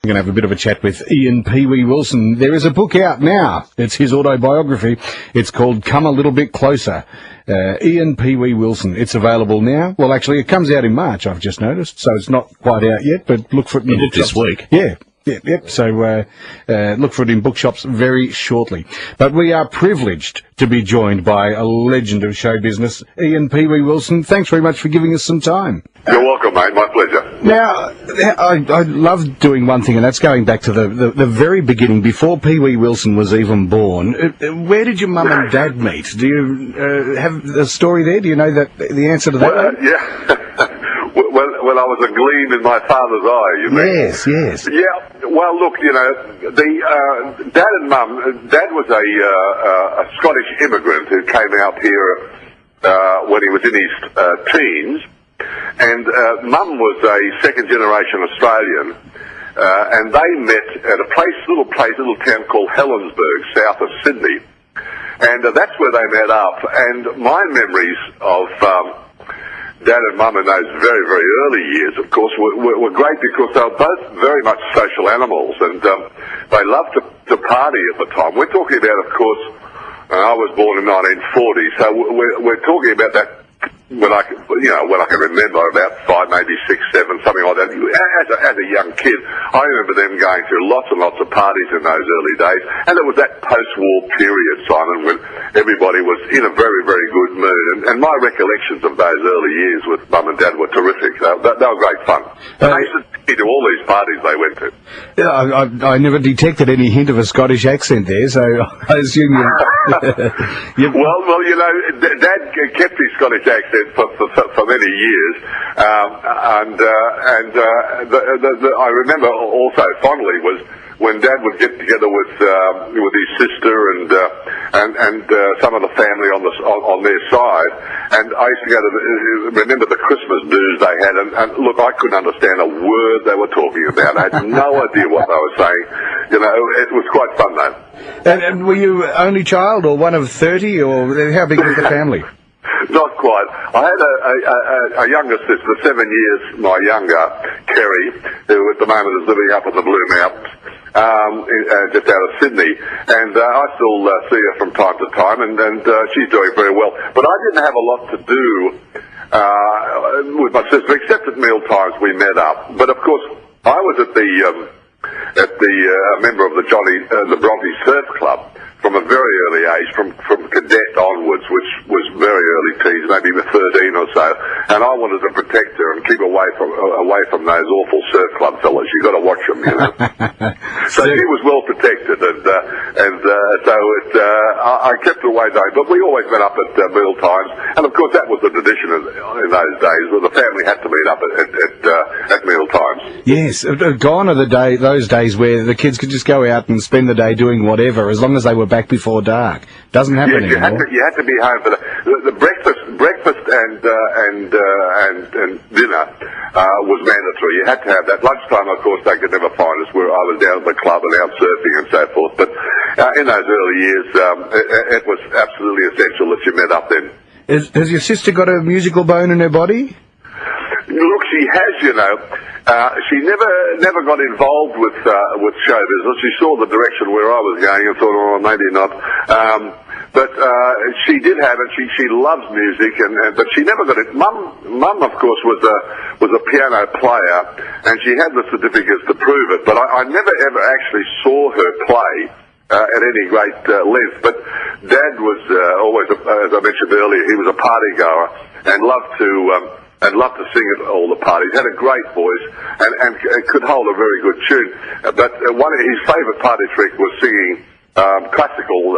We're going to have a bit of a chat with Ian Pee Wee Wilson. There is a book out now. It's his autobiography. It's called Come a Little Bit Closer. Ian Pee Wee Wilson. It's available now. Well, actually, it comes out in March, I've just noticed, so it's not quite out yet, but look for it in the this week. Yeah. Yep. So look for it in bookshops very shortly. But we are privileged to be joined by a legend of show business, Ian Pee Wee Wilson. Thanks very much for giving us some time. You're welcome, mate. My pleasure. Now, I love doing one thing, and that's going back to the very beginning, before Pee Wee Wilson was even born. Where did your mum and dad meet? Do you have a story there? Do you know the answer to that? Yeah. Well, I was a gleam in my father's eye, you mean? Yes. Yeah, well, look, you know, Dad and Mum, Dad was a Scottish immigrant who came out here when he was in his teens, and Mum was a second-generation Australian, and they met at a little town called Helensburgh, south of Sydney, and that's where they met up, and my memories of Dad and Mum in those very, very early years, of course, were great because they were both very much social animals, and they loved to party at the time. We're talking about, of course, I was born in 1940, so we're talking about that when I can remember, about 5, maybe 6, 7, something like that. As a young kid, I remember them going through lots and lots of parties in those early days, and it was that post-war period, Simon, when everybody was in a very, very good mood. And my recollections of those early years with Mum and Dad were terrific. They were great fun. And they used to take me to all these parties they went to. Yeah, I never detected any hint of a Scottish accent there, so I assume you... Well, you know, Dad kept his Scottish accent for many years, and I remember also fondly was when Dad would get together with his sister and some of the family on their side, and I used to go to remember the Christmas dues they had, and look, I couldn't understand a word they were talking about. I had no idea what they were saying. You know, it was quite fun though. And were you only child, or one of 30, or how big was the family? Not quite. I had a younger sister, 7 years my younger, Kerry, who at the moment is living up in the Blue Mountains, just out of Sydney, and I still see her from time to time, and she's doing very well. But I didn't have a lot to do with my sister, except at meal times we met up. But of course, I was at the member of the Bronte Surf Club from a very early age, from cadet onwards, which was very early teens, maybe 13 or so, and I wanted to protect her and keep away from those awful surf club fellas. You got to watch them, you know. So she was well protected, and so I kept her away though. But we always met up at meal times, and of course that was the tradition in those days, where the family had to meet up at meal times. Yes, gone are those days where the kids could just go out and spend the day doing whatever, as long as they were back before dark. Doesn't happen anymore. You had to be home for the breakfast and dinner was mandatory. You had to have that. Lunchtime, of course, they could never find us where I was down at the club and out surfing and so forth. But in those early years, it was absolutely essential that you met up then. Has your sister got a musical bone in her body? Look, she has, you know. She never got involved with show business. She saw the direction where I was going and thought, oh, maybe not. But she did have it. She loves music, but she never got it. Mum, of course, was a piano player, and she had the certificates to prove it. But I never ever actually saw her play at any great length. But Dad was always, as I mentioned earlier, he was a party goer and loved to sing at all the parties. Had a great voice and could hold a very good tune. But one of his favourite party trick was singing classical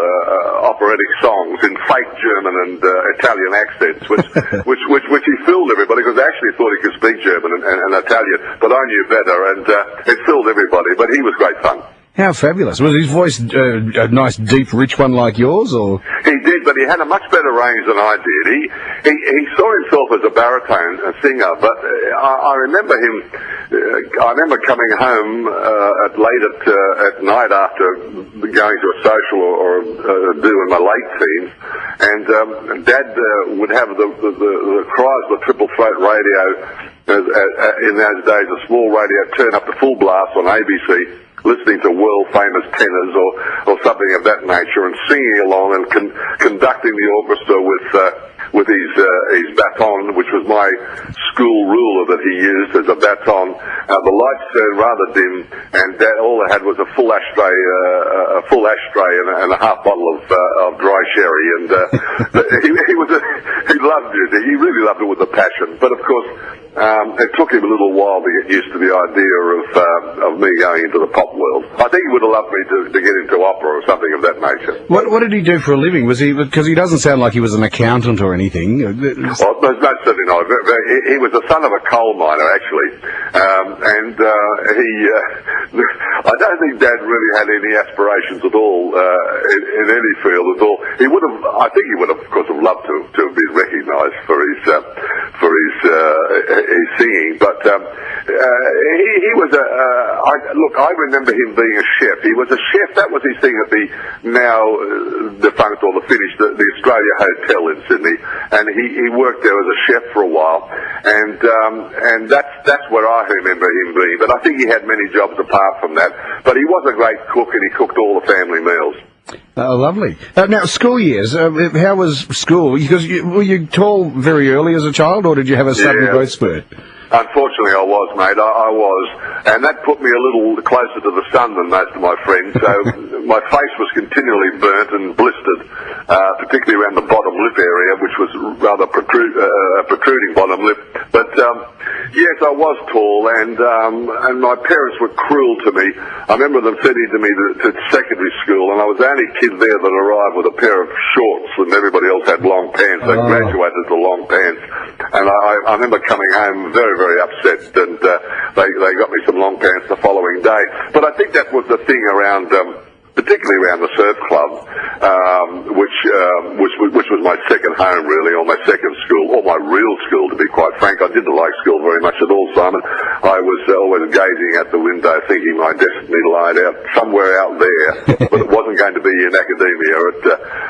operatic songs in fake German and Italian accents, which he fooled everybody, because they actually thought he could speak German and Italian, but I knew better, and it fooled everybody. But he was great fun. How fabulous. Was his voice a nice, deep, rich one like yours, or...? He did, but he had a much better range than I did. He saw himself as a baritone singer, but I remember him... I remember coming home late at night after going to a social or do in my late teens, and Dad would have the cries of the Triple Throat radio in those days, a small radio, turn up to full blast on ABC, listening to world-famous tenors or something of that nature, and singing along and conducting the orchestra with his baton, which was my school ruler that he used as a baton. The lights turned rather dim, and all I had was a full ashtray and a half bottle of dry sherry. And he loved music. He really loved it with a passion. But of course, it took him a little while to get used to the idea of me going into the pop world. I think he would have loved me to get into opera or something of that nature. What did he do for a living? Was he, because he doesn't sound like he was an accountant or anything? Well, no, certainly not. He was the son of a coal miner, actually, and I don't think Dad really had any aspirations at all in any field at all. I think he would have, of course, loved to have been recognised for his singing, but he was I remember him being a chef. He was a chef. That was his thing at the now defunct or the finished the Australia Hotel in Sydney, and he worked there as a chef for a while, and that's where I remember him being. But I think he had many jobs apart from that. But he was a great cook, and he cooked all the family meals. Oh, lovely. Now, school years, how was school? Because were you tall very early as a child, or did you have a sudden growth spurt? Unfortunately, I was, mate. I was. And that put me a little closer to the sun than most of my friends. So my face was continually burnt and blistered, particularly around the bottom lip area, which was rather protruding bottom lip. But yes, I was tall, and my parents were cruel to me. I remember them sending to me to secondary school, and I was the only kid there that arrived with a pair of shorts, and everybody else had long pants. They graduated to long pants. And I remember coming home very, very upset, and they got me some long pants the following day. But I think that was the thing around, particularly around the surf club, which was my second home really, or my second school, or my real school, to be quite frank. I didn't like school very much at all, Simon. I was always gazing out the window, thinking my destiny lied out somewhere out there, but it wasn't going to be in academia.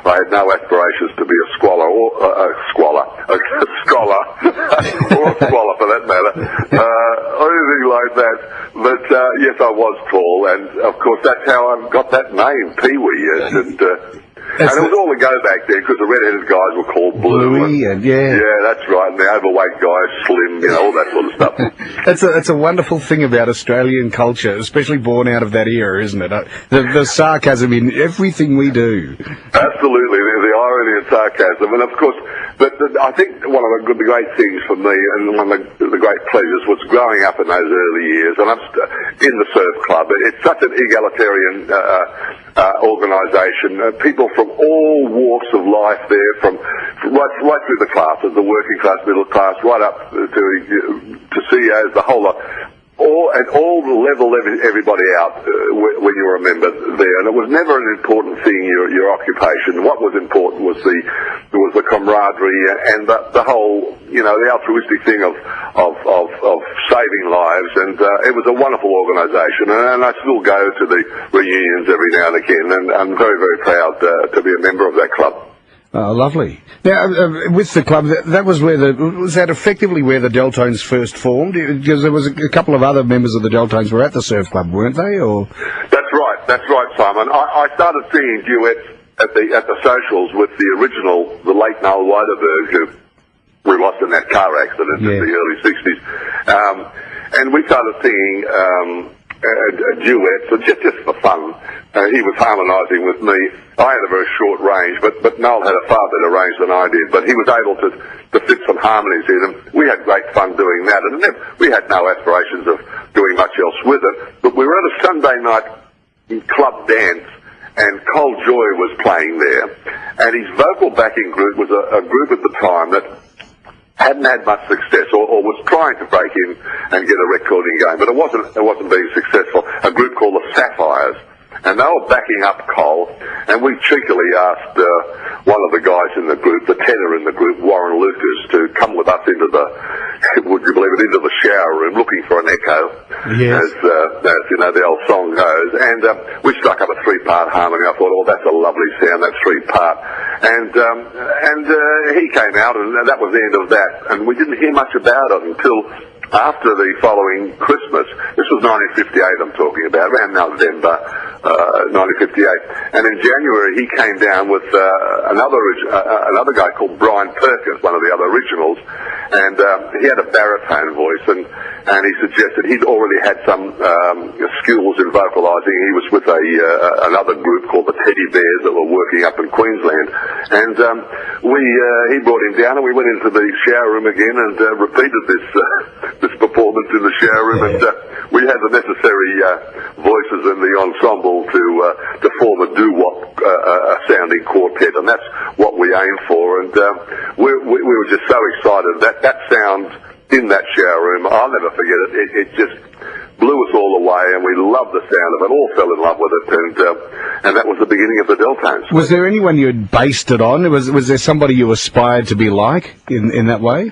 I had no aspirations to be a scholar, or a scholar, or a squalor for that matter, or anything like that. But yes, I was tall, and of course that's how I got that name, Pee-wee, yes, and it was all the go back then, because the red-headed guys were called Bluey, yeah, that's right, and the overweight guys, Slim, all that sort of stuff. That's a wonderful thing about Australian culture, especially born out of that era, isn't it? The sarcasm in everything we do. Absolutely, the irony and sarcasm, and of course, but I think one of the great things for me, and one of the great pleasures, was growing up in those early years, and I'm in the surf club. It's such an egalitarian organisation. People from all walks of life there, from right through the classes, the working class, middle class, right up to CEOs, the whole lot. All level everybody out when you were a member there, and it was never an important thing, your occupation. What was important was the camaraderie and the whole, the altruistic thing of saving lives, and it was a wonderful organisation, and I still go to the reunions every now and again, and I'm very, very proud to be a member of that club. Oh, lovely. Now, with the club, was that effectively where the Delltones first formed? Because there was a couple of other members of the Delltones were at the surf club, weren't they? Or That's right, Simon. I started singing duets at the socials with the late Noel Weiderberg, who we lost in that car accident in the early 60s. And we started singing duets, just for fun. He was harmonising with me. I had a very short range, but Noel had a far better range than I did, but he was able to fit some harmonies in, and we had great fun doing that, and we had no aspirations of doing much else with it. But we were at a Sunday night club dance, and Cole Joy was playing there, and his vocal backing group was a group at the time that hadn't had much success, or was trying to break in and get a recording going, but it wasn't being successful. A group called the Sapphires, and they were backing up Cole, and we cheekily asked one of the guys in the group, the tenor in the group, Warren Lucas, to come with us into would you believe it, into the shower room, looking for an echo, as the old song goes. And we struck up a three-part harmony. I thought, that's a lovely sound, that three-part. And he came out, and that was the end of that. And we didn't hear much about it until after the following Christmas, this was 1958 I'm talking about, around November 1958, and in January he came down with another guy called Brian Perkins, one of the other originals, and he had a baritone voice, and he suggested he'd already had some skills in vocalising. He was with another group called the Teddy Bears that were working up in Queensland, and he brought him down, and we went into the shower room again and repeated this performance in the shower room, and we had the necessary voices in the ensemble to form a doo-wop sounding quartet, and that's what we aim for, and we were just so excited. That sound in that shower room, I'll never forget it. It just blew us all away, and we loved the sound of it, all fell in love with it, and that was the beginning of the Delltones. Was there anyone you had based it on? Was there somebody you aspired to be like in that way?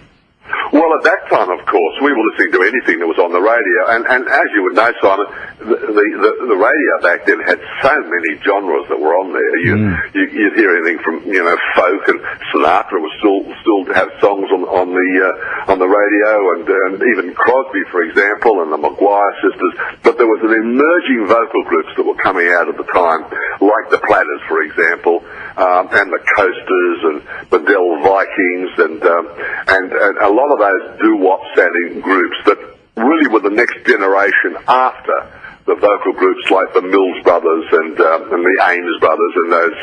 Well, at that time, of course, we were listening to anything that was on the radio, and as you would know, Simon, the radio back then had so many genres that were on there. You'd hear anything from folk, and Sinatra was still to have songs on the radio, and even Crosby, for example, and the Maguire sisters. But there was an emerging vocal groups that were coming out at the time, like the Platters, for example, and the Coasters, and the Dell Vikings, and a lot of those doo-wop sounding groups that really were the next generation after the vocal groups like the Mills Brothers and the Ames Brothers and those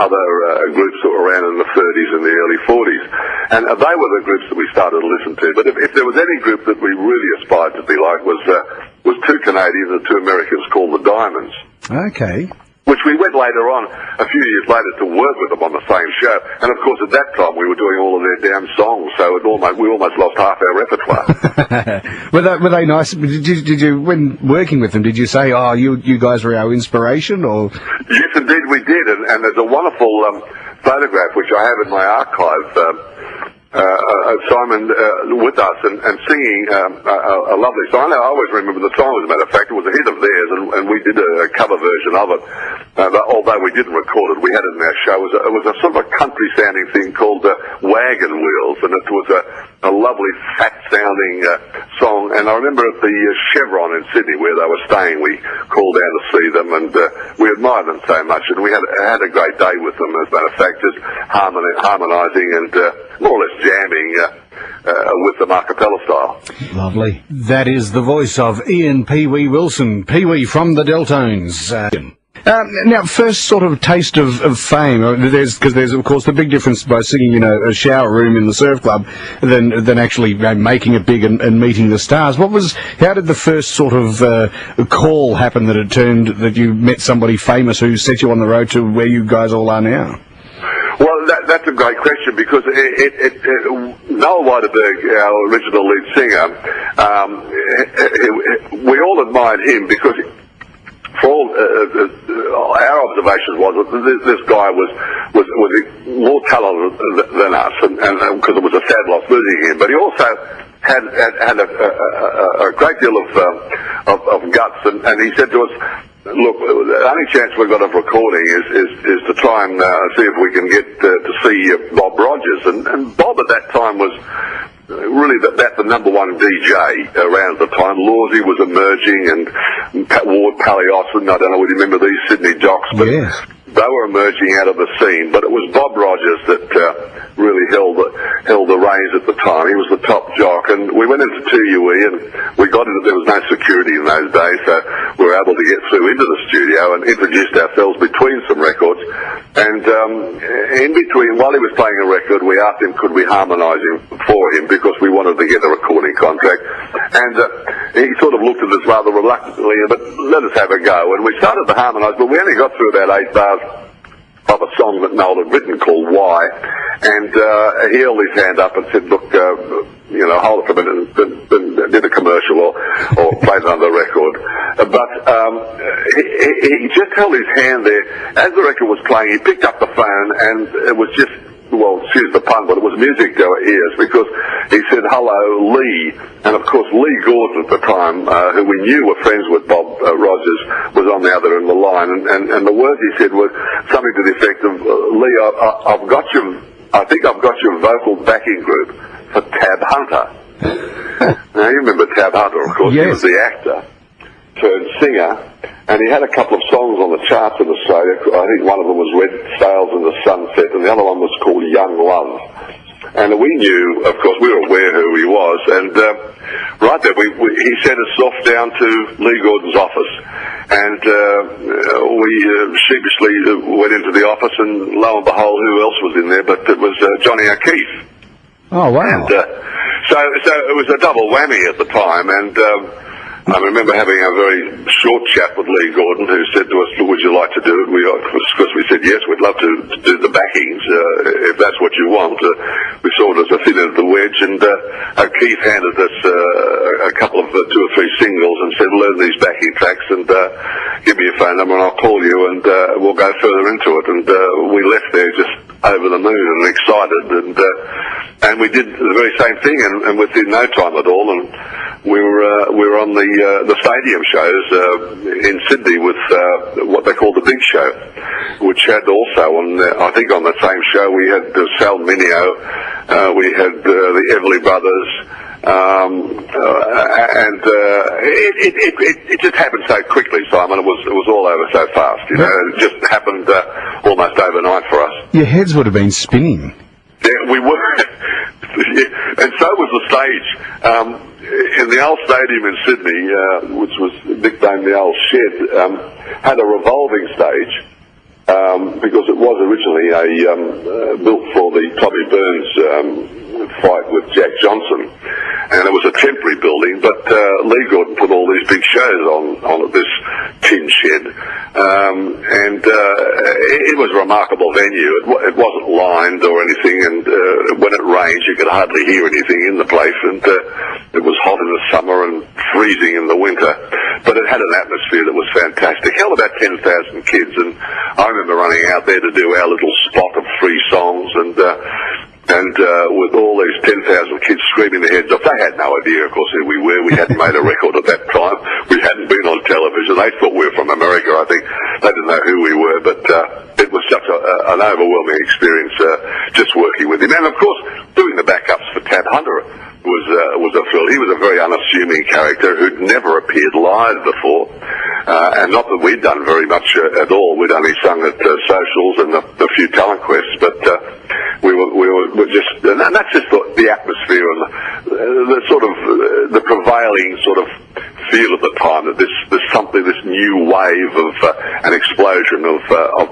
other groups that were around in the 30s and the early 40s. And they were the groups that we started to listen to. But if there was any group that we really aspired to be like was two Canadians and two Americans called the Diamonds. Okay. Which we went later on, a few years later, to work with them on the same show. And of course, at that time, we were doing all of their damn songs, so we almost lost half our repertoire. Were they nice? Did you, when working with them, did you say, "Oh, you guys were our inspiration"? Or yes, indeed, we did. And there's a wonderful photograph which I have in my archive. Simon with us and singing a lovely song. I always remember the song, as a matter of fact. It was a hit of theirs, and we did a cover version of it. Although we didn't record it, we had it in our show. It was a sort of a country-sounding thing called Wagon Wheels, and it was a lovely, fat-sounding song. And I remember at the Chevron in Sydney, where they were staying, we called down to see them, and we admired them so much, and we had a great day with them, as a matter of fact, just harmonising and more or less jamming with the a cappella style. Lovely. That is the voice of Ian Pee Wee Wilson, Pee Wee from the Delltones. Now, first sort of taste of fame, because there's of course the big difference by singing in a shower room in the surf club than actually making it big and meeting the stars. How did the first sort of call happen that you met somebody famous who set you on the road to where you guys all are now? Well, that's a great question, because Noel Weiderberg, our original lead singer, we all admired him because for all our observations was that this guy was more talented than us, and because it was a sad loss losing him, but he also had a great deal of guts, and he said to us, "Look, the only chance we've got of recording is to try and see if we can get to see Bob Rogers." And Bob at that time was really the number one DJ around the time. Lawsy was emerging, and Pat Ward, Pally Osmond, I don't know whether you remember these Sydney jocks, but yes, they were emerging out of the scene. But it was Bob Rogers that really held the reins at the time. He was the top jock, and we went into 2UE, and we got into, there was no security in those days, so we were able to get through into the studio and introduced ourselves between some records. And in between, while he was playing a record, we asked him could we harmonise him for him, because we wanted to get a recording contract. And he sort of looked at us rather reluctantly, but let us have a go. And we started to harmonise, but we only got through about 8 bars of a song that Noel had written called Why, and he held his hand up and said, "Look, hold it for a minute," and did a commercial or played another record. But he just held his hand there. As the record was playing, he picked up the phone, and it was just, well, excuse the pun, but it was music to our ears, because he said, "Hello, Lee." And of course, Lee Gordon at the time, who we knew were friends with Bob Rogers, was on the other end of the line. And the words he said were something to the effect of, "Lee, I think I've got your vocal backing group for Tab Hunter." Now, you remember Tab Hunter, of course. Yes. He was the actor turned singer, and he had a couple of songs on the charts in Australia. I think one of them was Red Sails in the Sunset, and the other one was called Young Love. And we knew, of course, we were aware who he was, and right there, he sent us off down to Lee Gordon's office, and we sheepishly went into the office, and lo and behold, who else was in there? But it was Johnny O'Keefe. Oh, wow. And so it was a double whammy at the time, and I remember having a very short chat with Lee Gordon, who said to us, would you like to do it? Of course, we said, yes, we'd love to do the backings, if that's what you want. We saw it as a thin end of the wedge, and O'Keefe handed us a couple of 2 or 3 singles and said, learn these backing tracks and give me your phone number and I'll call you and we'll go further into it. And we left there just over the moon and excited, and we did the very same thing, and within no time at all, and we were on the stadium shows in Sydney with what they call the Big Show, which had also I think on the same show we had Sal Mineo, we had the Everly Brothers, and it just happened so quickly, Simon. It was all over so fast. You know, it just happened almost overnight for us. Your heads would have been spinning. Yeah, we were, and so was the stage. In the old stadium in Sydney, which was nicknamed the Old Shed, had a revolving stage because it was originally built for the Tommy Burns fight with Jack Johnson, and it was a temporary building, but Lee Gordon put all these big shows on at this tin shed, and it was a remarkable venue. It wasn't lined or anything, and when it rained you could hardly hear anything in the place, and it was hot in the summer and freezing in the winter, but it had an atmosphere that was fantastic. Held about 10,000 kids, and I remember running out there to do our little spot of 3 songs, and with all these 10,000 kids screaming their heads off. They had no idea, of course, who we were. We hadn't made a record at that time. We hadn't been on television. They thought we were from America, I think. They didn't know who we were, but it was such an overwhelming experience just working with him. And, of course, doing the backups for Tab Hunter was a thrill. He was a very unassuming character who'd never appeared live before, and not that we'd done very much at all. We'd only sung at socials and a few talent quests, but we were just, and that's just the atmosphere and the sort of the prevailing sort of feel at the time that this new wave of an explosion of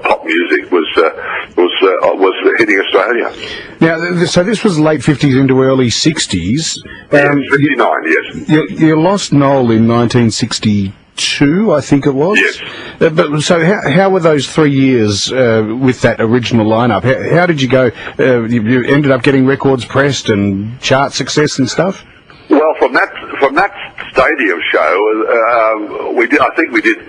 pop music was hitting Australia. Now, so this was late 50s into early 60s. 59, yes. You lost Noel in 1962, I think it was. Yes. But so how were those 3 years with that original lineup? How did you go? You ended up getting records pressed and chart success and stuff. Well, from that stadium show, I think we did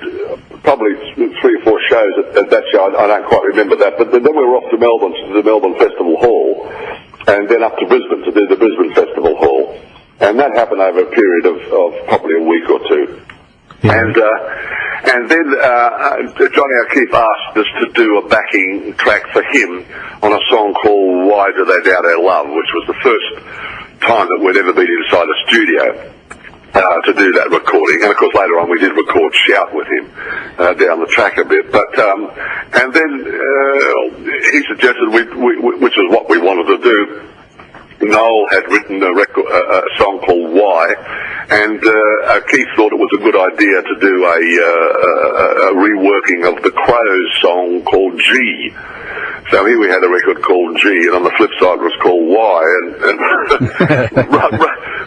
probably 3 or 4 shows at that show. I don't quite remember that, but then we were off to Melbourne, to the Melbourne Festival Hall, and then up to Brisbane to do the Brisbane Festival Hall, and that happened over a period of probably a week or 2. Yeah. And then Johnny O'Keefe asked us to do a backing track for him on a song called Why Do They Doubt Our Love, which was the first time that we'd ever been inside a studio to do that recording. And of course later on we did record Shout with him down the track a bit. But and then he suggested, which is what we wanted to do. Noel had written a song called Why, and Keith thought it was a good idea to do a reworking of the Crows song called G. So here we had a record called G, and on the flip side was called Y, and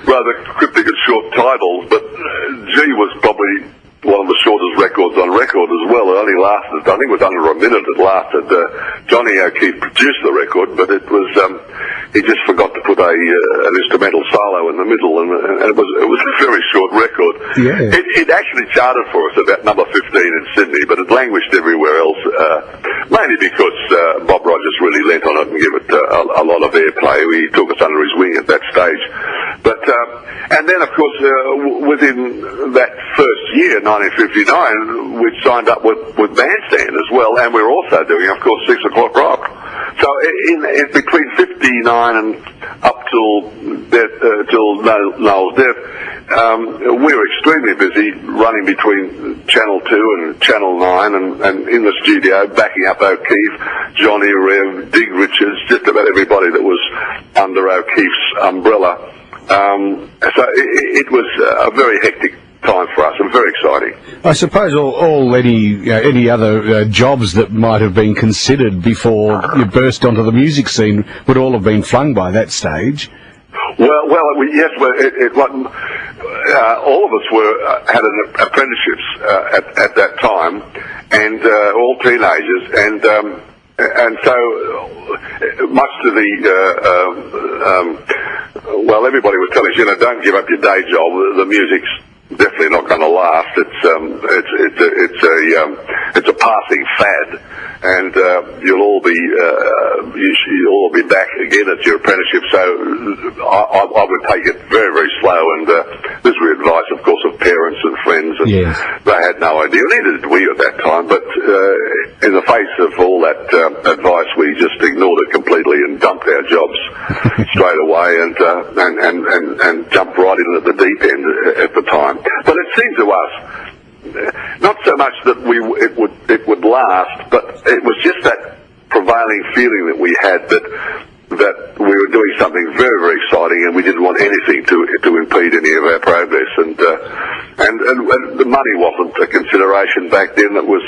rather cryptic and short titles, but G was probably one of the shortest records on record as well. It only lasted, I think it was under a minute it lasted. Johnny O'Keefe produced the record, but it was, he just forgot to put an instrumental solo in the middle, and it was a very short record. Yeah. It actually charted for us about number 15 in Sydney, but it languished everywhere else, mainly because Bob Rogers really lent on it and gave it a lot of airplay. He took us under his wing at that stage. But and then, of course, within that first year, 1959, we signed up with Bandstand as well, and we were also doing, of course, 6 O'Clock Rock. So in between 59 and up till Noel's death, we were extremely busy running between Channel 2 and Channel 9 and in the studio backing up O'Keefe, Johnny Rev, Dig Richards, just about everybody that was under O'Keefe's umbrella. So it was a very hectic time for us and very exciting. I suppose any other jobs that might have been considered before you burst onto the music scene would all have been flung by that stage. Well, yes. It wasn't. All of us had apprenticeships at that time, and all teenagers, and so much to the everybody was telling us, don't give up your day job. The music's definitely not going to last. It's a passing fad, and you'll all be back again at your apprenticeship. So I would take it very, very slow. And this was advice, of course, of parents and friends, and they had no idea. Neither did we at that time. But in the face of all that advice, we just ignored it completely and dumped our jobs straight away and jumped right in at the deep end at the time. But it seemed to us, not so much that it would last, but it was just that prevailing feeling that we had that we were doing something very, very exciting, and we didn't want anything to impede any of our progress. And the money wasn't a consideration back then. It was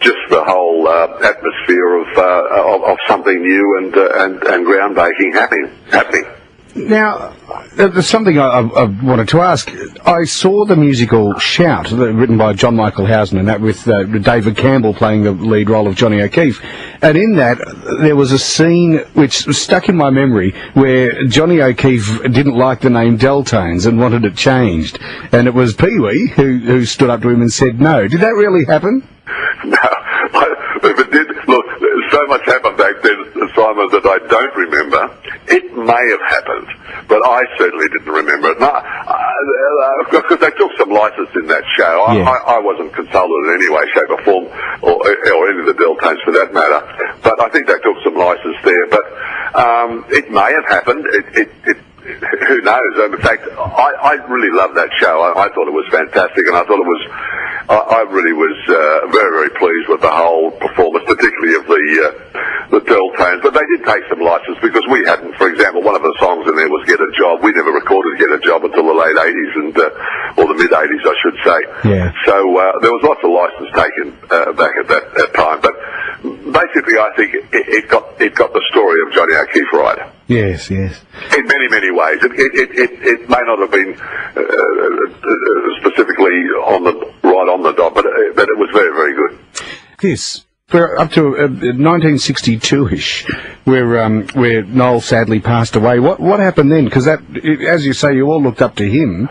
just the whole atmosphere of something new and groundbreaking happening. Now, there's something I wanted to ask. I saw the musical Shout, written by John Michael Housen, and that with David Campbell playing the lead role of Johnny O'Keefe. And in that, there was a scene which stuck in my memory where Johnny O'Keefe didn't like the name Delltones and wanted it changed. And it was Pee-wee who stood up to him and said no. Did that really happen? No. If it did, look, so much happened back then, Simon, that I don't remember. It may have happened, but I certainly didn't remember it. Because they took some license in that show. I wasn't consulted in any way, shape or form, or any of the Delltones for that matter. But I think they took some license there. But it may have happened. Who knows? In fact, I really loved that show. I thought it was fantastic, and I thought it was. I really was very, very pleased with the whole performance, particularly of the Delltones. But they did take some license because we hadn't. For example, one of the songs in there was "Get a Job." We never recorded "Get a Job" until the late '80s or the mid '80s, I should say. Yeah. So there was lots of license taken back at that time. But basically, I think it got the story of Johnny O'Keefe right. Yes, yes. In many, many ways. It may not have been specifically on the dot, but it was very, very good. Yes. We're up to 1962-ish, where Noel sadly passed away. What happened then? Because that, as you say, you all looked up to him,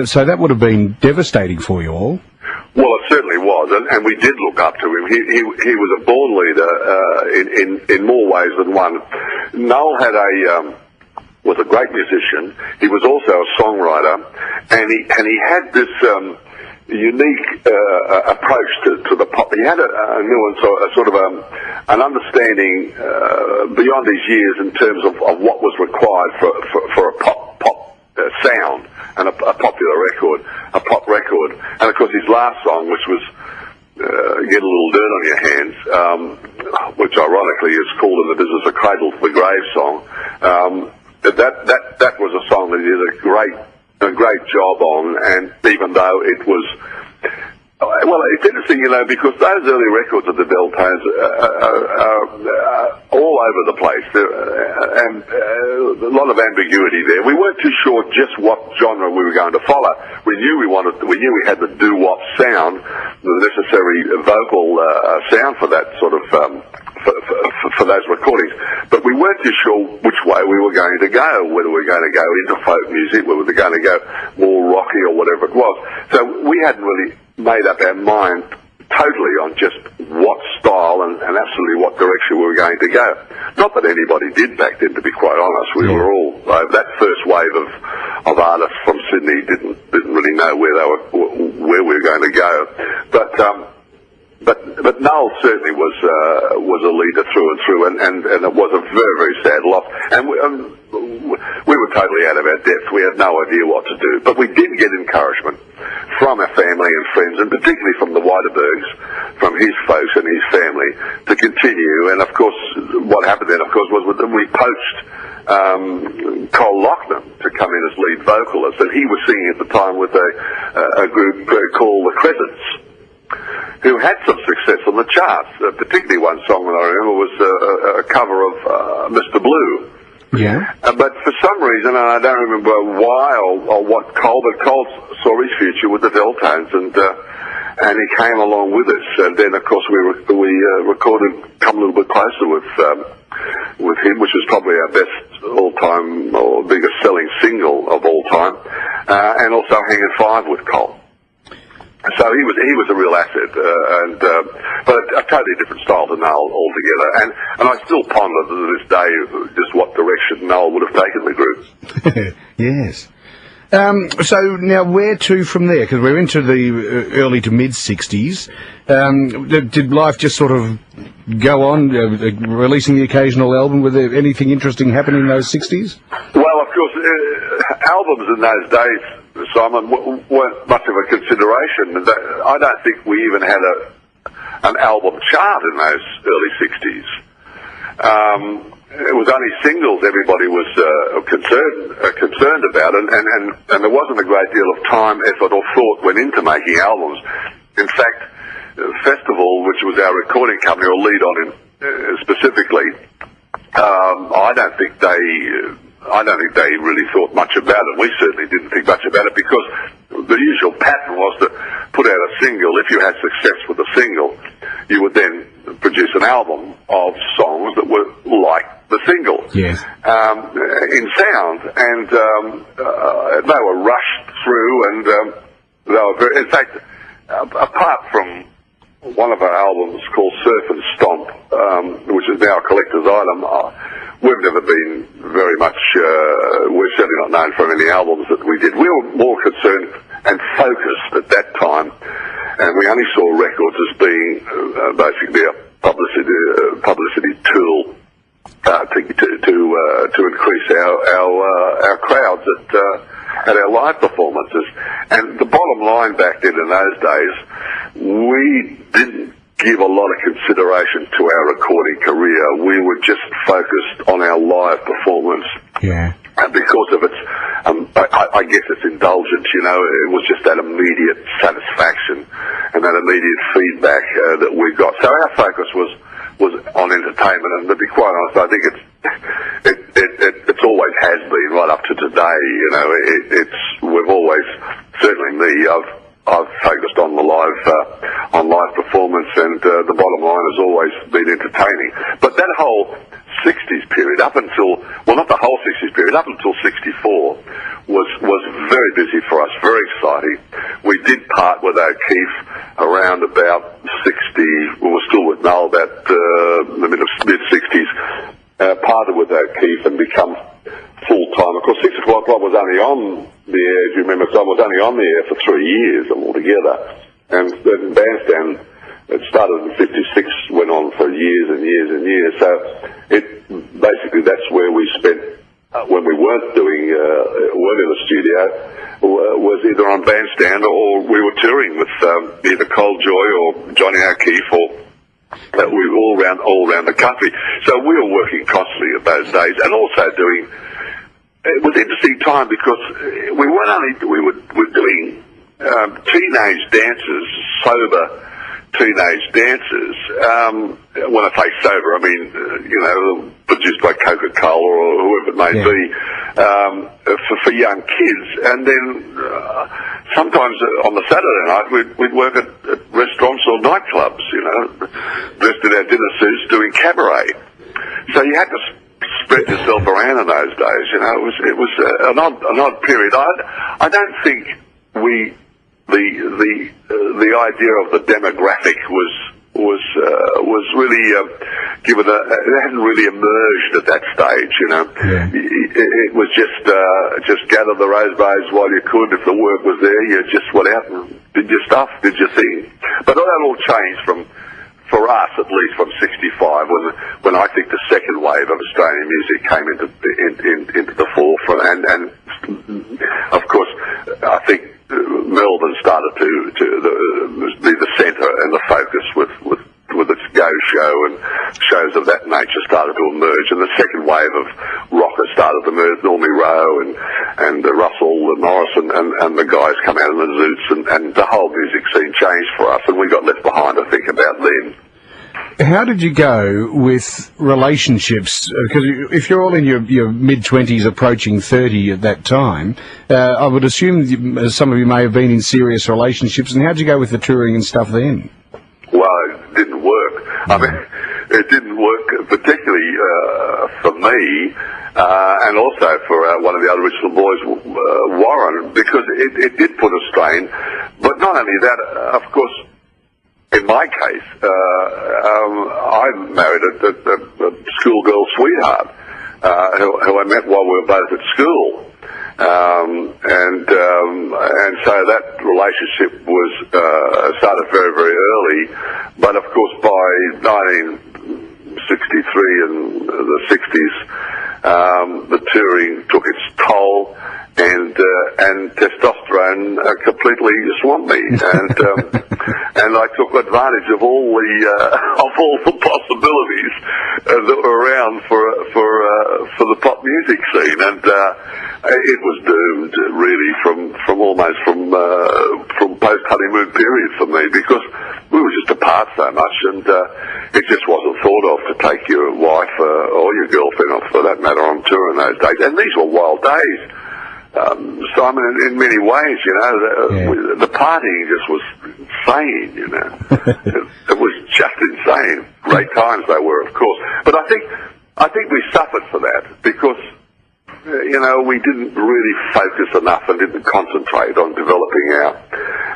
so that would have been devastating for you all. Well, it certainly was, and we did look up to him. He was a born leader in more ways than one. Noel was a great musician. He was also a songwriter, and he had this unique approach to the pop. He had a nuance, a sort of an understanding beyond his years in terms of what was required for a pop sound and a popular record, a pop record. And of course his last song, which was Get a Little Dirt on Your Hands, which ironically is called in the business a Cradle to the Grave song, that was a song that he did a great job on. And even though it was, well, it's interesting, because those early records of the Delltones are all over the place, and a lot of ambiguity there. We weren't too sure just what genre we were going to follow. We knew we had the doo-wop sound, the necessary vocal sound for that sort of for those recordings, but we weren't too sure which way we were going to go. Whether we were going to go into folk music, whether we were going to go more rocky or whatever it was. So we hadn't really made up our mind totally on just what style and absolutely what direction we were going to go. Not that anybody did back then, to be quite honest. We were all that first wave of artists from Sydney didn't really know where we were going to go. But But Noel certainly was a leader through and through, and it was a very, very sad loss. And we were totally out of our depth. We had no idea what to do. But we did get encouragement from our family and friends, and particularly from the Weiderbergs, from his folks and his family, to continue. And of course, what happened then, of course, was that we poached Cole Lochner to come in as lead vocalist, and he was singing at the time with a group called the Crescents, who had some success on the charts. Particularly one song that I remember was a cover of Mr. Blue. Yeah. But for some reason, and I don't remember why or what Cole, but Cole saw his future with the Delltones, and he came along with us. And then, of course, we recorded "Come a Little Bit Closer" with him, which was probably our best all-time or biggest selling single of all time, and also "Hanging Five" with Cole. So he was a real asset, but a totally different style to Noel altogether. And I still ponder to this day just what direction Noel would have taken the group. Yes. So now where to from there? Because we're into the early to mid 60s. Did life just sort of go on, releasing the occasional album? Was there anything interesting happening in those 60s? Well, of course, albums in those days, Simon, weren't much of a consideration. I don't think we even had an album chart in those early 60s. It was only singles everybody was concerned about, and there wasn't a great deal of time, effort or thought went into making albums. In fact, Festival, which was our recording company, or Lead On specifically, I don't think they really thought much about it. We certainly didn't think much about it, because the usual pattern was to put out a single. If you had success with a single, you would then produce an album of songs that were like the single, yes, in sound, and they were rushed through, and they were very, in fact, apart from one of our albums called Surf and Stomp, which is now a collector's item, we've never been very much, we're certainly not known for any albums that we did. We were more concerned and focused at that time, and we only saw records as being basically a publicity tool to increase our crowds at our live performances. And the bottom line back then in those days, we didn't give a lot of consideration to our recording career. We were just focused on our live performance. Yeah. And because of its, I guess it's indulgence, you know, it was just that immediate satisfaction and that immediate feedback that we got. So our focus was on entertainment, and to be quite honest, I think it's always has been right up to today. You know, we've always, certainly me, I've focused on the live performance, and the bottom line has always been entertaining. But that whole 60s period, up until, well, not the whole 60s period, up until 64, was very busy for us, very exciting. We did part with O'Keefe around about 60, we were still with Noel about the mid-60s, parted with O'Keefe and become full-time. Of course, 6 O'Clock Club was only on the air, if you remember, so I was only on the air for 3 years altogether. And the Bandstand, it started in 56, went on for years and years and years. So basically that's where we spent, when we weren't weren't in the studio, was either on Bandstand or we were touring with either Cole Joy or Johnny O'Keefe, or we were all around the country. So we were working constantly at those days, and also doing. It was an interesting time because we were doing teenage dances, sober teenage dances. When I say sober, I mean produced by Coca-Cola or whoever it may be, for young kids. And then sometimes on the Saturday night we'd work at restaurants or nightclubs, dressed in our dinner suits doing cabaret. So you had to spread yourself around in those days. It was an odd period. I don't think the idea of the demographic was really given it hadn't really emerged at that stage, you know. Yeah. It was just gather the raspberries while you could. If the work was there, you just went out and did your stuff, did your thing. But that all changed for us, at least from '65, when I think the second wave of Australian music came into the forefront, and of course, I think Melbourne started to be the centre and the focus with its Go show, and shows of that nature started to emerge, and the second wave of rockers started to emerge. Normie Rowe and Russell and Morrison and the guys come out in the Zoots, and the whole music scene changed for us, and we got left behind, I think, about then. How did you go with relationships? Because if you're all in your mid-20s, approaching 30 at that time, I would assume some of you may have been in serious relationships. And how did you go with the touring and stuff then? Well, it didn't work. I mean, it didn't work particularly for me, and also for one of the other original boys, Warren, because it did put a strain. But not only that, of course, in my case, I married a schoolgirl sweetheart who I met while we were both at school, and so that relationship was started very, very early. But of course, by 1963 and the 60s, the touring took its toll. And testosterone completely swamped me, and I took advantage of all the possibilities that were around for the pop music scene, and it was doomed really from post honeymoon period for me, because we were just apart so much, and it just wasn't thought of to take your wife or your girlfriend, or for that matter, on tour in those days. And these were wild days. Simon, in many ways, you know, the partying just was insane, you know. It was just insane. Great times they were, of course. But I think we suffered for that because, you know, we didn't really focus enough and didn't concentrate on developing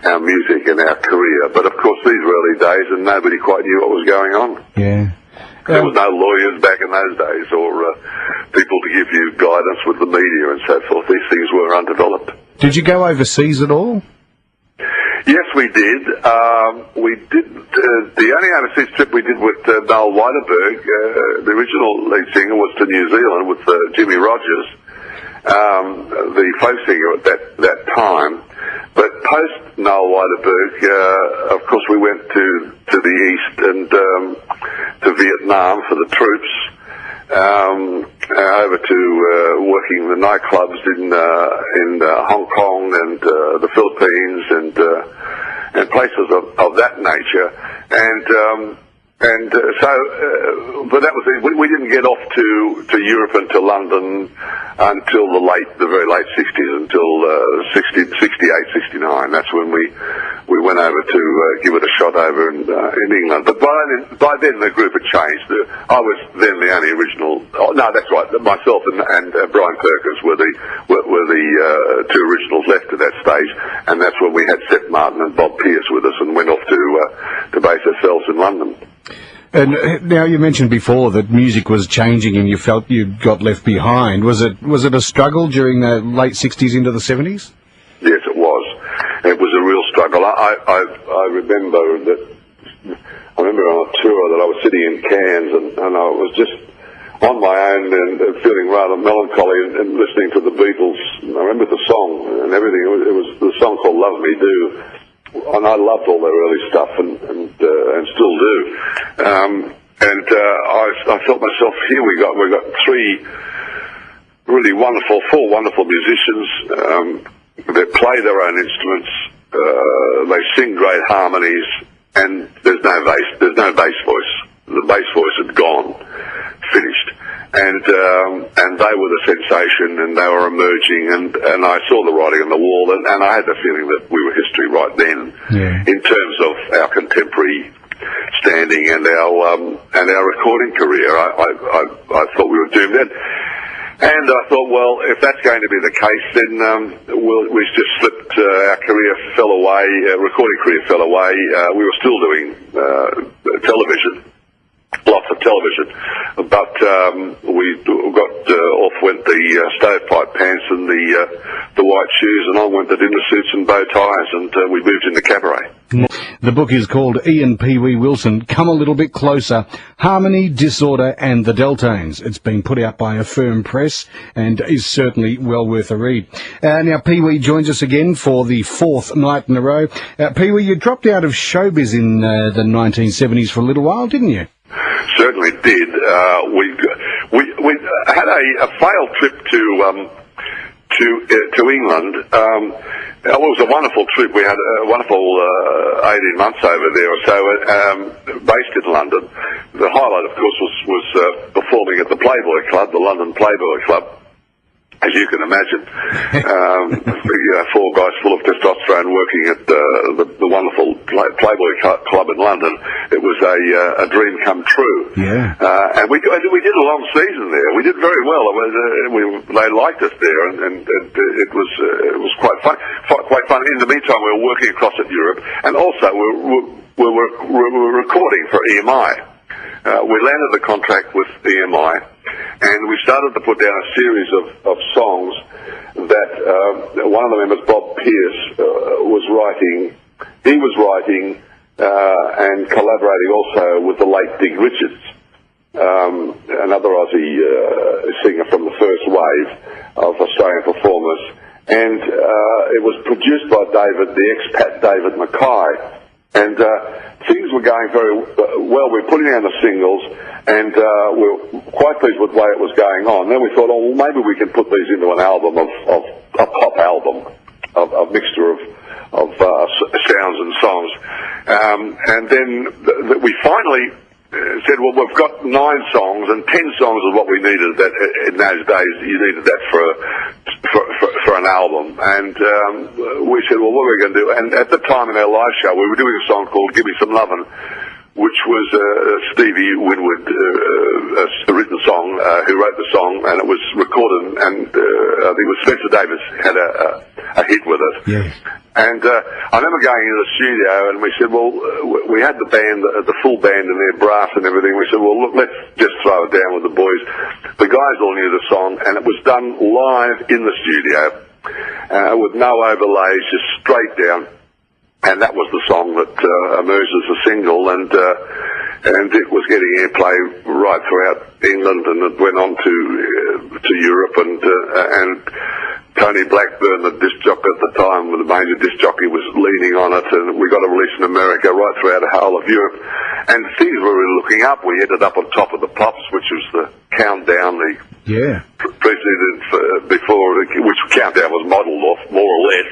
our music and our career. But of course, these were early days, and nobody quite knew what was going on. Yeah. There was no lawyers back in those days, or people to give you guidance with the media and so forth. These things were undeveloped. Did you go overseas at all? Yes, we did. We did. The only overseas trip we did with Noel Weiderberg, the original lead singer, was to New Zealand with Jimmy Rogers, the folk singer at that time. But post Noel Weiderberg, of course, we went to the east and to Vietnam for the troops, over to working the nightclubs in Hong Kong and the Philippines and places of that nature, but that was it. We didn't get off to Europe and to London until the very late 60s, until 68, 69. That's when we went over to give it a shot over in England. But by then the group had changed. I was then the only original. Oh, no, that's right. Myself and Brian Perkins were the two originals left at that stage, and that's when we had Seth Martin and Bob Pearce with us, and went off to base ourselves in London. And now you mentioned before that music was changing and you felt you got left behind. Was it a struggle during the late 60s into the 70s? Yes, it was. It was a real struggle. I remember on a tour that I was sitting in Cairns and I was just on my own and feeling rather melancholy and listening to the Beatles. I remember the song and everything. It was the song called Love Me Do. And I loved all their early stuff and still do. I felt myself, here we got four wonderful musicians that play their own instruments, they sing great harmonies, and there's no bass voice. The bass voice had gone, finished. And they were the sensation, and they were emerging, and I saw the writing on the wall, and I had the feeling that we were history right then, in terms of our contemporary standing and our recording career. I thought we were doomed then. And I thought, well, if that's going to be the case, then we just slipped. Our career fell away. Recording career fell away. We were still doing television. Lots of television, but we got off went the stovepipe pants and the white shoes, and on went the dinner suits and bow ties, and we moved into cabaret. The book is called Ian Pee Wee Wilson, Come a Little Bit Closer, Harmony, Disorder and the Delltones. It's been put out by a firm press and is certainly well worth a read. Now, Pee Wee joins us again for the fourth night in a row. Pee Wee, you dropped out of showbiz in the 1970s for a little while, didn't you? Certainly did. We had a failed trip to England. It was a wonderful trip. We had a wonderful 18 months over there or so, based in London. The highlight, of course, was performing at the Playboy Club, the London Playboy Club. As you can imagine, four guys full of testosterone working at the wonderful Playboy Club in London. It was a dream come true. Yeah. And we did a long season there. We did very well. They liked us there, and it was quite fun. Quite fun. In the meantime, we were working across at Europe, and also we were recording for EMI. We landed the contract with EMI. And we started to put down a series of songs that one of the members, Bob Pearce, was writing. He was writing and collaborating also with the late Dig Richards, another Aussie singer from the first wave of Australian performers. And it was produced by the expat David Mackay. And things were going very well. We were putting down the singles, and we were quite pleased with the way it was going on. Then we thought, oh, well, maybe we can put these into an album, of a pop album, a mixture of sounds and songs. And then we finally said, well, we've got 9 songs, and 10 songs is what we needed. That in those days, you needed that for an album. And we said, well, what are we going to do? And at the time in our live show, we were doing a song called Give Me Some Lovin', which was Stevie Winwood, a written song, who wrote the song, and it was recorded, and I think it was Spencer Davis had a hit with it. Yes. And I remember going into the studio, and we said, well, we had the band, the full band and their brass and everything. We said, well, look, let's just throw it down with the boys. The guys all knew the song, and it was done live in the studio with no overlays, just straight down. And that was the song that emerged as a single, and it was getting airplay right throughout England, and it went on to Europe, and Tony Blackburn, the disc jockey at the time, the major disc jockey, was leaning on it, and we got a release in America right throughout the whole of Europe, and things were really looking up. We ended up on top of the Pops, which was the countdown, preceded before, which countdown was modelled off more or less.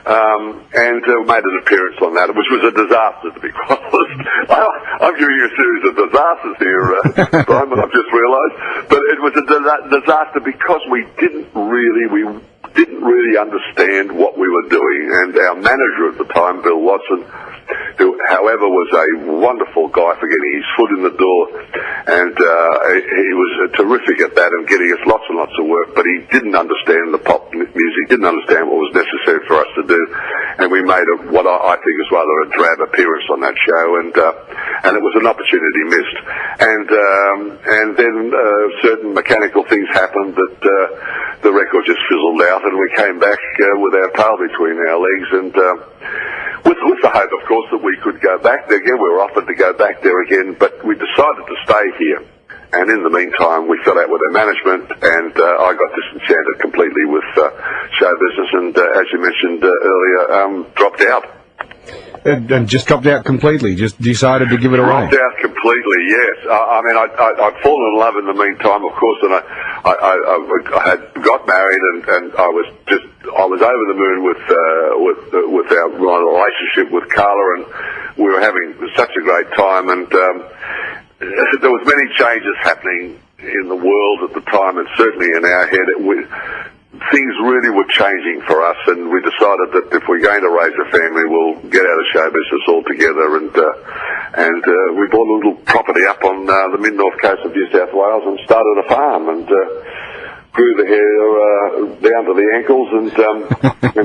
And made an appearance on that, which was a disaster, to be quite honest. I'm giving you a series of disasters here, Simon, I've just realised. But it was a disaster because we didn't really understand what we were doing. And our manager at the time, Bill Watson, who, however, was a wonderful guy for getting his foot in the door, and he was terrific at that and getting us lots and lots of work, but he didn't understand the pop music, didn't understand what was necessary for us to do, and we made what I think is rather a drab appearance on that show, and it was an opportunity missed. And then certain mechanical things happened that the record just fizzled out, and we came back with our tail between our legs, and with the hope, of course, that we could go back there again. We were offered to go back there again, but we decided to stay here. And in the meantime, we fell out with our management, and I got disenchanted completely with show business, and as you mentioned earlier, dropped out. And just dropped out completely, just decided to give it away. Dropped out completely, yes. I mean, I'd fallen in love in the meantime, of course, and I had got married, and I was over the moon with our relationship with Carla, and we were having such a great time, and there was many changes happening in the world at the time, and certainly in our head. Things really were changing for us, and we decided that if we're going to raise a family, we'll get out of show business altogether, and we bought a little property up on the mid-north coast of New South Wales and started a farm, and grew the hair down to the ankles, and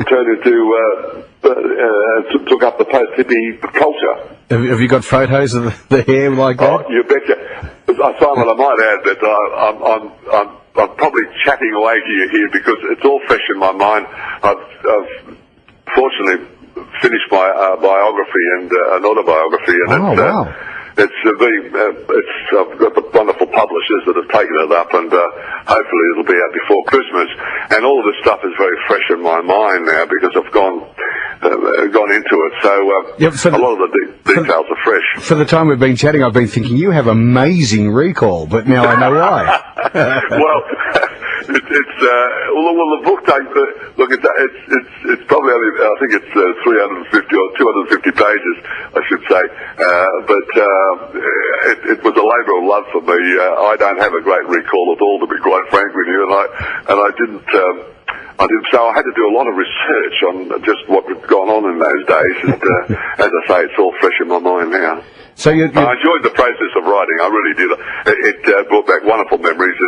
turned into took up the post-hippie culture. Have you got photos of the hair like that? Oh, you betcha. Simon, I might add that I'm probably chatting away to you here because it's all fresh in my mind. I've fortunately finished my biography and an autobiography, and wow. I've got the wonderful publishers that have taken it up, and hopefully it'll be out before Christmas. And all of this stuff is very fresh in my mind now because I've gone into it. So a lot of the details are fresh. For the time we've been chatting, I've been thinking you have amazing recall, but now I know why. Well, well, the book takes look. It's probably only, I think it's 350 or 250 pages, I should say. But it was a labour of love for me. I don't have a great recall at all, to be quite frank with you, and I didn't. So I had to do a lot of research on just what had gone on in those days, and as I say, it's all fresh in my mind now. So I enjoyed the process of writing. I really did. It brought back wonderful memories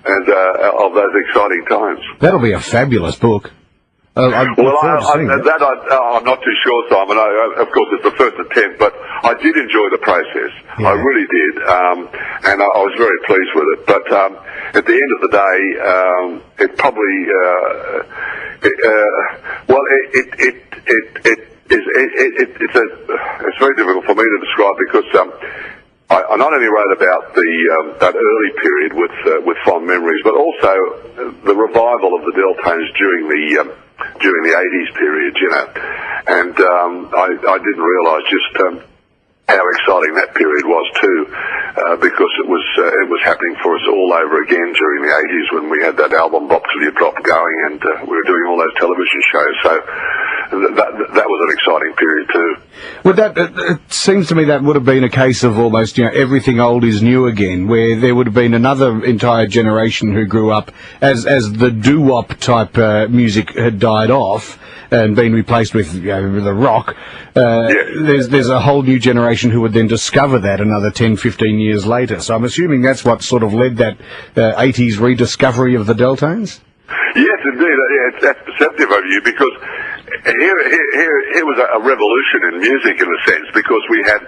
and of those exciting times. That'll be a fabulous book. I'm not too sure, Simon. Of course, it's the first attempt, but I did enjoy the process. Yeah. I really did, and I was very pleased with it. But at the end of the day, it probably it's very difficult for me to describe because I not only wrote about that early period with fond memories, but also the revival of the Delltones during the 80s period, you know, and I didn't realise just how exciting that period was too, because it was happening for us all over again during the 80s when we had that album Bop Till You Drop going, and we were doing all those television shows. So that was an exciting period too. Well, it seems to me that would have been a case of almost, everything old is new again, where there would have been another entire generation who grew up as the doo-wop type music had died off and been replaced with the rock. There's a whole new generation who would then discover that another 10, 15 years later. So I'm assuming that's what sort of led that 80s rediscovery of the Delltones? Yes, indeed. That's perceptive of you, because here was a revolution in music in a sense, because we had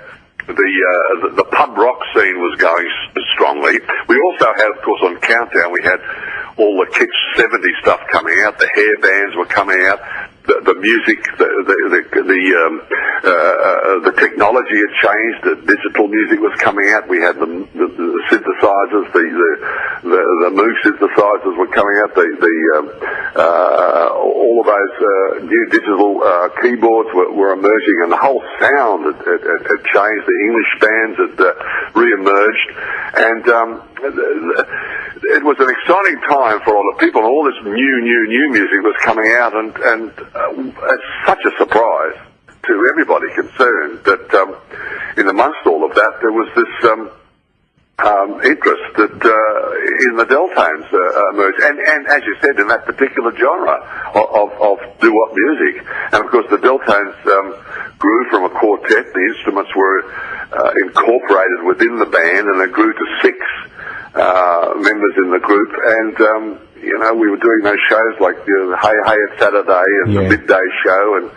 the pub rock scene was going strongly. We also had, of course, on Countdown, we had all the kitsch 70s stuff coming out. The hair bands were coming out. The music, the technology had changed. The digital music was coming out. We had the synthesizers, the Moog synthesizers were coming out. All of those new digital keyboards were emerging, and the whole sound had changed. The English bands had re-emerged, and it was an exciting time for all the people. All this new music was coming out, and it's such a surprise to everybody concerned that in amongst all of that there was this interest that in the Delltones emerged, and as you said, in that particular genre of doo-wop music. And of course the Delltones grew from a quartet. The instruments were incorporated within the band, and it grew to 6 members in the group, and we were doing those shows like Hey Hey It's Saturday and the Midday Show, and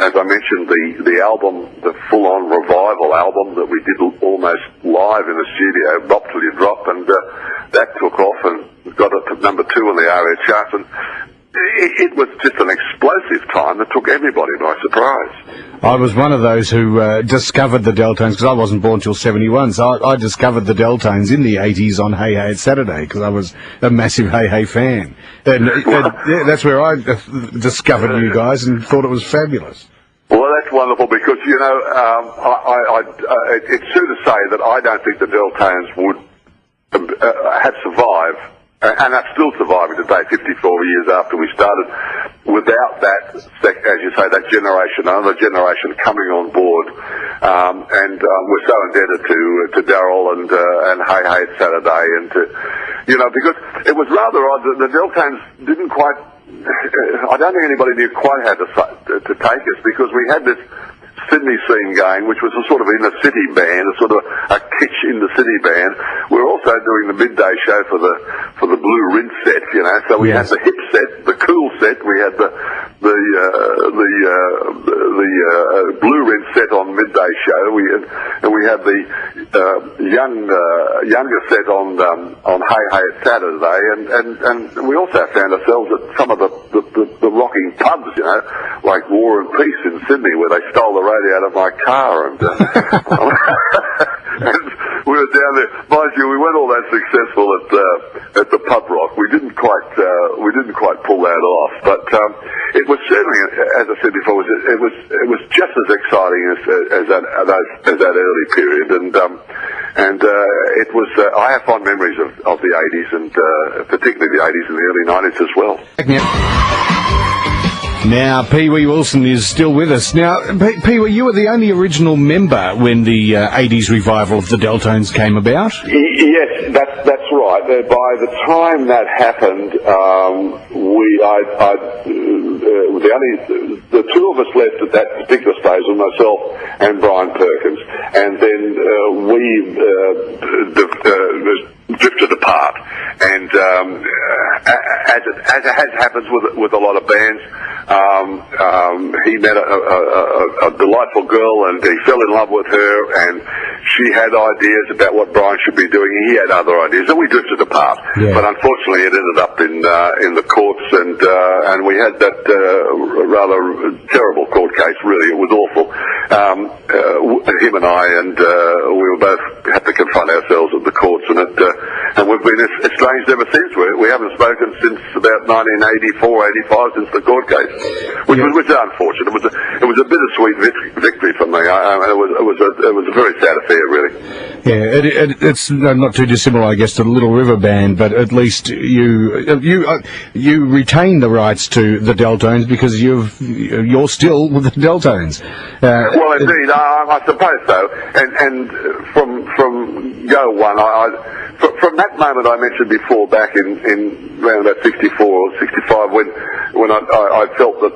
as I mentioned, the album, the full-on revival album that we did almost live in the studio, Bop Till You Drop, and that took off and got it to number 2 on the ARIA charts, and it was just an explosive time that took everybody by surprise. I was one of those who discovered the Delltones, because I wasn't born till 71, so I discovered the Delltones in the 80s on Hey Hey It's Saturday, because I was a massive Hey Hey fan. And that's where I discovered you guys and thought it was fabulous. Well, that's wonderful, because, it's true to say that I don't think the Delltones would have survived, and are still surviving today, 54 years after we started, without that, as you say, that generation, another generation coming on board. And we're so indebted to Darryl and Hey Hey It's Saturday, and because it was rather odd that the Delltones didn't quite, I don't think anybody knew quite how to take us, because we had this Sydney scene going, which was a sort of inner city band, a sort of a kitsch in the city band. We were also doing the midday show for the Blue Rinse set, so we had the hip set, the cool set. We had the blue-red set on midday show. We had the younger set on Hey Hey It's Saturday, and we also found ourselves at some of the rocking pubs, you know, like War and Peace in Sydney, where they stole the radio out of my car, and we were down there. Mind you, we weren't all that successful at the pub rock. We didn't quite pull that off, but it was certainly, as I said before, it was just as exciting as that early period, and it was. I have fond memories of the 80s, and particularly the 80s and the early 90s as well. Now, Pee Wee Wilson is still with us. Now, Pee Wee, you were the only original member when the 80s revival of the Delltones came about? Yes, that's right. By the time that happened, the two of us left at that particular stage, was myself and Brian Perkins, and then we drifted apart. And as it happens with a lot of bands, he met a delightful girl, and he fell in love with her, and she had ideas about what Brian should be doing. He had other ideas, and we drifted apart. Yeah. But unfortunately, it ended up in the courts, and we had that rather terrible court case. Really, it was awful. Him and I, and we were both had to confront ourselves at the courts, and we've been estranged ever since. We haven't spoken since about 1984, 85, since the court case, which was unfortunate. It was a bittersweet victory for me. It was a very sad affair, really. Yeah, it's not too dissimilar, I guess, to the Little River Band, but at least you retain the rights to the Delltones because you're still with the Delltones. Well, indeed, I suppose so. And from go one, from that moment I mentioned before, back in around about 64 or 65, when I felt that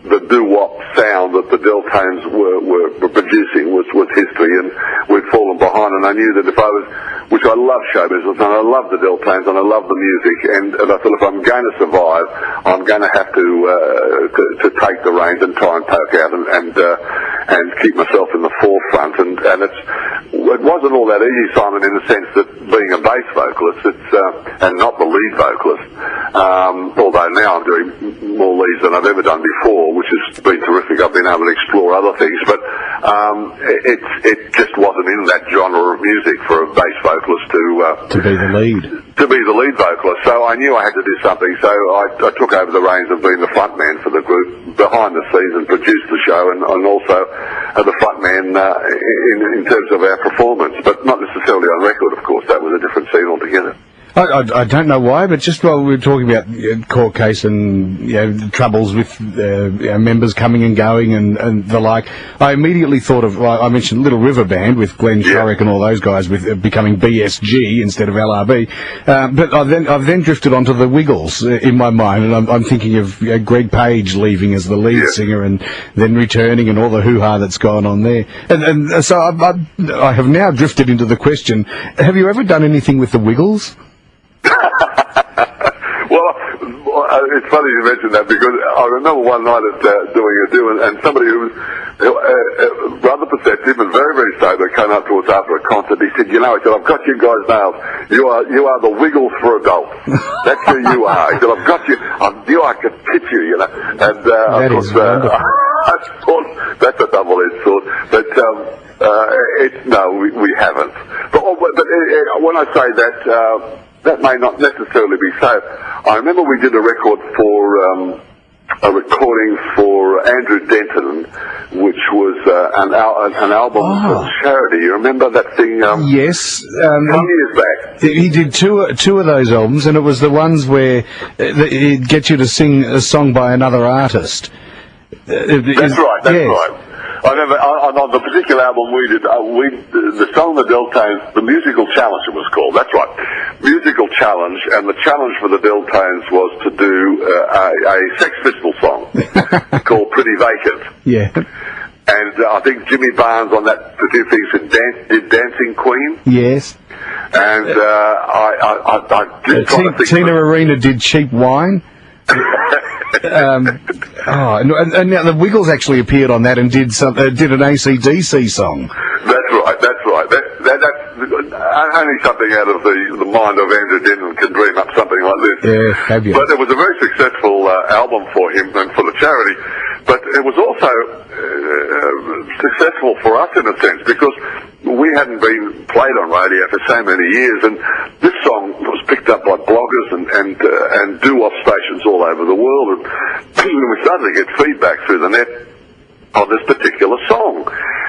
the doo-wop sound that the Delltones were producing was history, and we'd fallen behind. And I knew that which I love show business, and I love the Delltones, and I love the music, and I thought if I'm going to survive, I'm going to have to take the reins and try and poke out and keep myself in the forefront. And it wasn't all that easy, Simon, in the sense that being a bass vocalist, and not the lead vocalist, although now I'm doing more leads than I've ever done before, which has been terrific. I've been able to explore other things, but it just wasn't in that genre of music for a bass vocalist to be the lead vocalist. So I knew I had to do something. So I took over the reins of being the front man for the group, behind the scenes, and produced the show, and also the front man in terms of our performance, but not necessarily on record, of course. That was a different scene altogether. I don't know why, but just while we were talking about court case and troubles with members coming and going and the like, I immediately thought of, I mentioned Little River Band with Glenn Shorrock and all those guys with becoming BSG instead of LRB, but I've then drifted onto the Wiggles in my mind, and I'm thinking of Greg Page leaving as the lead singer and then returning, and all the hoo-ha that's gone on there, and so I have now drifted into the question: have you ever done anything with the Wiggles? Well, it's funny you mentioned that, because I remember one night at doing a do, and somebody who was rather perceptive and very, very sober came up to us after a concert. He said, he said, I've got you guys nailed. You are the Wiggles for adults. That's who you are. He said, I've got you. I knew I could pitch you, And of course, I thought that's a double-edged sword. But no, we haven't. But when I say that. That may not necessarily be so. I remember we did a recording for Andrew Denton, which was an album called Charity. You remember that thing? Yes. Some years back. He did two of those albums, and it was the ones where it gets you to sing a song by another artist. That's right. I remember on the particular album we did, the song The Delltones, the Musical Challenge it was called, that's right, Musical Challenge, and the challenge for the Delltones was to do a Sex Pistols song called Pretty Vacant. Yeah. And I think Jimmy Barnes on that particular thing did Dancing Queen. Yes. And I did Tina Arena did Cheap Wine. And now the Wiggles actually appeared on that and did an AC/DC song. That's right. That's only something out of the mind of Andrew Denton can dream up something like this. Yeah, fabulous. But it was a very successful album for him and for the charity. But it was also successful for us in a sense because we hadn't been played on radio for so many years, and this song was picked up by bloggers and doo-wop stations all over the world, and we started to get feedback through the net on this particular song.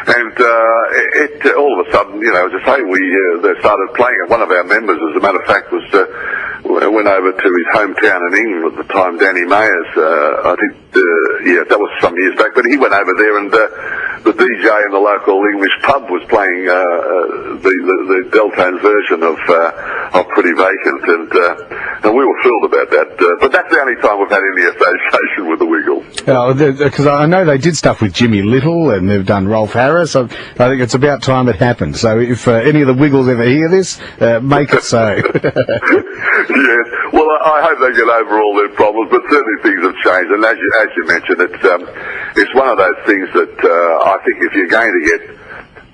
And it all of a sudden, as I say, they started playing it. One of our members, as a matter of fact, went over to his hometown in England at the time, Danny Mayers. I think, that was some years back. But he went over there, and the DJ in the local English pub was playing the Delltones version of Pretty Vacant, and we were thrilled about that. But that's the only time we've had any association with the Wiggles. Because I know they did stuff with Jimmy Little, and they've done Rolf Harris. I think it's about time it happened. So if any of the Wiggles ever hear this, make it so. Yes. Well, I hope they get over all their problems, but certainly things have changed. And as you mentioned, it's one of those things that I think if you're going to get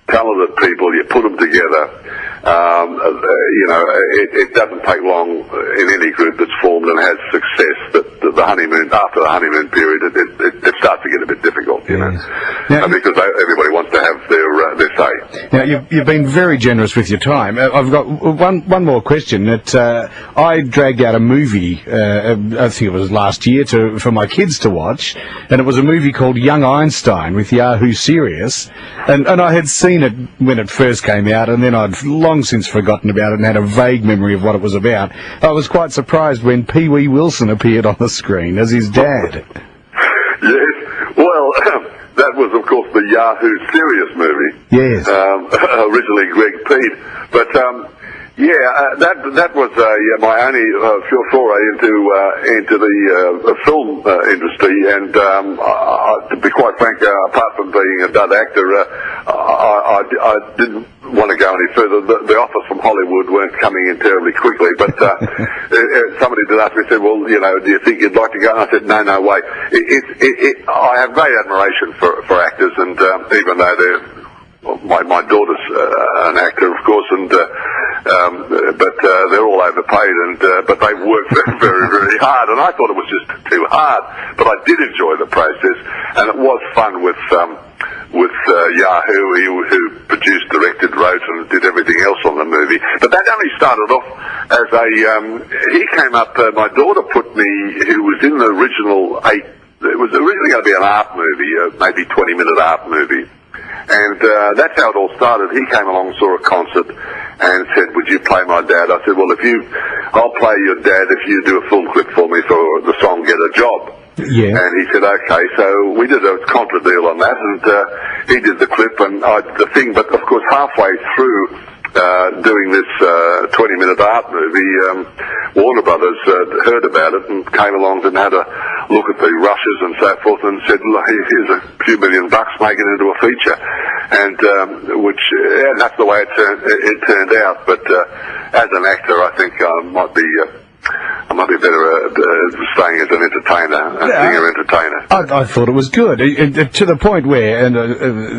talented people, you put them together. It doesn't take long in any group that's formed and has success that the honeymoon, after the honeymoon period, it starts to get a bit difficult, now, because everybody wants to have their say. Now, you've been very generous with your time. I've got one more question. I dragged out a movie, I think it was last year, for my kids to watch, and it was a movie called Young Einstein with Yahoo Serious, and I had seen it when it first came out, and then I'd long since forgotten about it and had a vague memory of what it was about. I was quite surprised when Pee Wee Wilson appeared on the screen as his dad. Yes, well, that was, of course, the Yahoo Serious movie. Yes. Originally Greg Pete. But, that was my only foray into the film industry, and to be quite frank, apart from being a dud actor, I didn't want to go any further. The offers from Hollywood weren't coming in terribly quickly, but somebody did ask me, said, well, do you think you'd like to go? And I said, no way. I have great admiration for actors, and even though my daughter's an actor, of course, and but they're all overpaid, but they've worked very, very hard, and I thought it was just too hard. But I did enjoy the process, and it was fun with Yahoo, who produced, directed, wrote, and did everything else on the movie. But that only started off as he came up. My daughter put me, who was in the original it was originally going to be an art movie, maybe 20-minute art movie. And that's how it all started. He came along, saw a concert, and said, would you play my dad? I said, well, I'll play your dad if you do a film clip for me for the song Get a Job. Yeah. And he said, okay. So we did a contra deal on that, and he did the clip and the thing. But, of course, halfway through doing this 20-minute art movie, Warner Brothers heard about it and came along and had a look at the rushes and so forth and said, look, here's a few $1 million, make it into a feature. And that's the way it turned out. But as an actor, I think I might be better staying as an entertainer, a singer-entertainer. I thought it was good, to the point where, and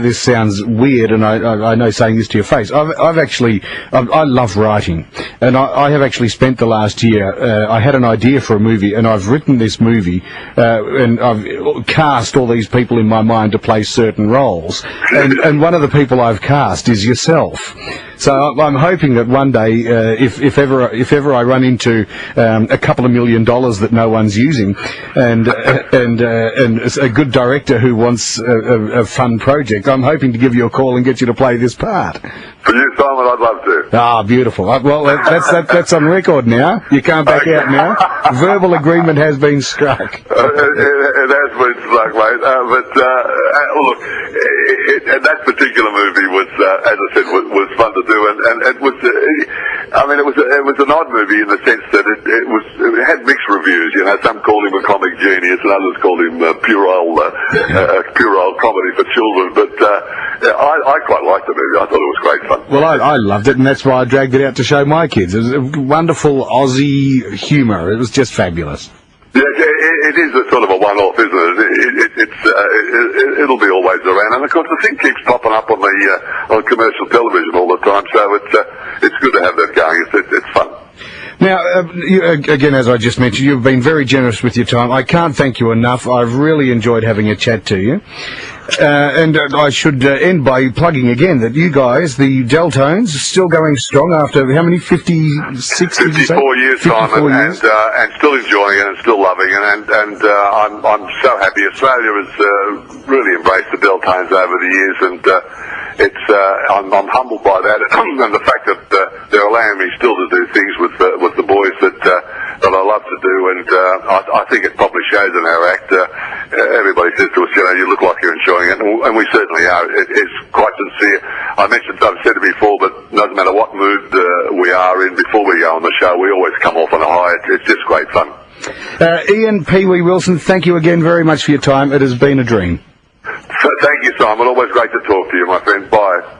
this sounds weird, and I know saying this to your face, I love writing, and I have actually spent the last year, I had an idea for a movie, and I've written this movie, and I've cast all these people in my mind to play certain roles, and one of the people I've cast is yourself. So I'm hoping that one day, if ever I run into a couple of $1 million that no one's using, and a good director who wants a fun project, I'm hoping to give you a call and get you to play this part. For you, Simon, I'd love to. Ah, beautiful. Well, that's on record now. You can't back out now. Verbal agreement has been struck. It has been struck, mate. Look, that particular movie was, as I said, was fun to do, and it was. It was an odd movie in the sense that it had mixed reviews. Some called him a comic genius, and others called him puerile comedy for children. But I quite liked the movie. I thought it was great fun. Well, I loved it, and that's why I dragged it out to show my kids. It was wonderful Aussie humour. It was just fabulous. Yeah, it is a sort of a one-off, isn't it? It'll be always around, and of course the thing keeps popping up on on commercial television all the time. So it's good to have that going. It's fun. Now, again, as I just mentioned, you've been very generous with your time. I can't thank you enough. I've really enjoyed having a chat to you. And I should end by plugging again that you guys, the Delltones, are still going strong after how many? 56? 54 years, Simon, and still enjoying it and still loving it. And I'm so happy. Australia has really embraced the Delltones over the years, and I'm humbled by that, and the fact that they're allowing me still to do things with the boys that I love to do, and I think it probably shows in our act. Everybody says to us, you look like you're enjoying it, and we certainly are. It's quite sincere. I've said it before, but it doesn't matter what mood we are in before we go on the show, we always come off on a high. It's just great fun. Ian Pee Wee Wilson, thank you again very much for your time. It has been a dream. Thank you, Simon. Always great to talk to you, my friend. Bye.